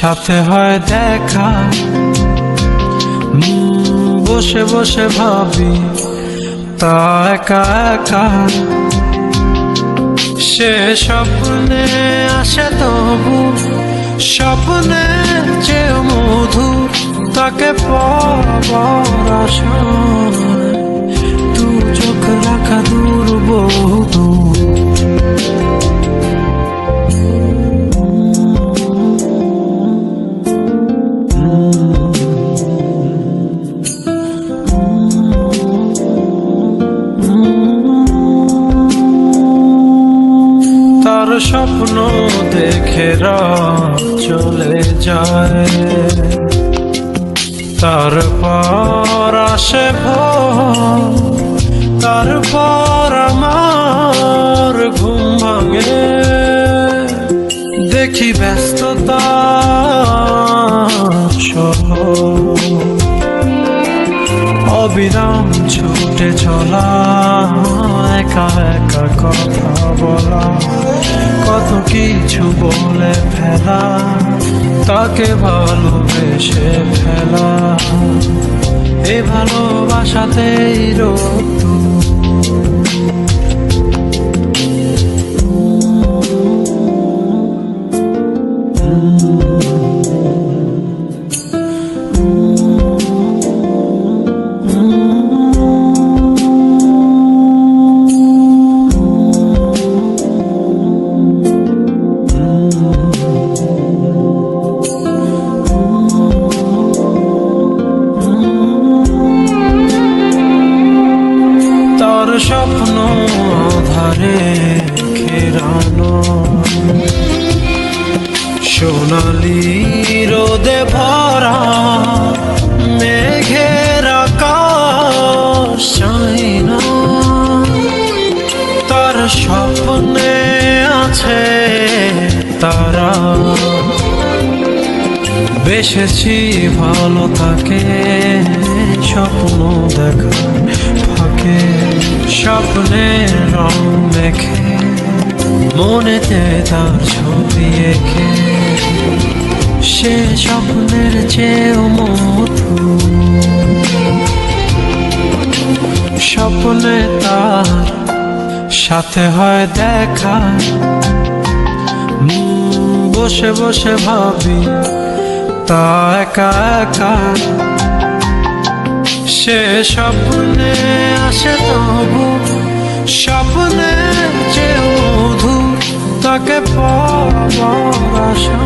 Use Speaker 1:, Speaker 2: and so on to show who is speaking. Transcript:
Speaker 1: সাথে হয় দেখা, বসে বসে ভাবি তা একা একা। সে স্বপ্নে আসে তবু স্বপ্নে যে মধুর, তাকে পাবার আশায় দু চোখ রাখা দূর বহু দূর। তার স্বপ্ন দেখে রাত চলে যায়, তারপর আসে ভোর, তারপর আমার ঘুম ভাঙে। দেখি ব্যস্ততা অবিরাম ছুটে চলা, একা একা কথা বলা, কত কিছু বলে ফেলা, তাকে ভালোবেসে ফেলা। এ ভালোবাসাতেই রোদ্দুর। স্বপ্ন আধারে ঘেরানো, সোনালি রোদে ভরা মেঘের আকাশ চাই না। তার স্বপ্নে আছে তারা, বেসেছি ভালো থাকে স্বপ্ন দেখার ফাঁকে। স্বপ্নের রং মেখে মনেতে তার ছবি এঁকে, সে স্বপ্নের চেয়েও মধুর। স্বপ্নে তার সাথে হয় দেখা, বসে বসে ভাবি তা একা একা। সে স্বপ্নে আসে তবু স্বপ্নে যে মধুর, তাকে পাবার আশা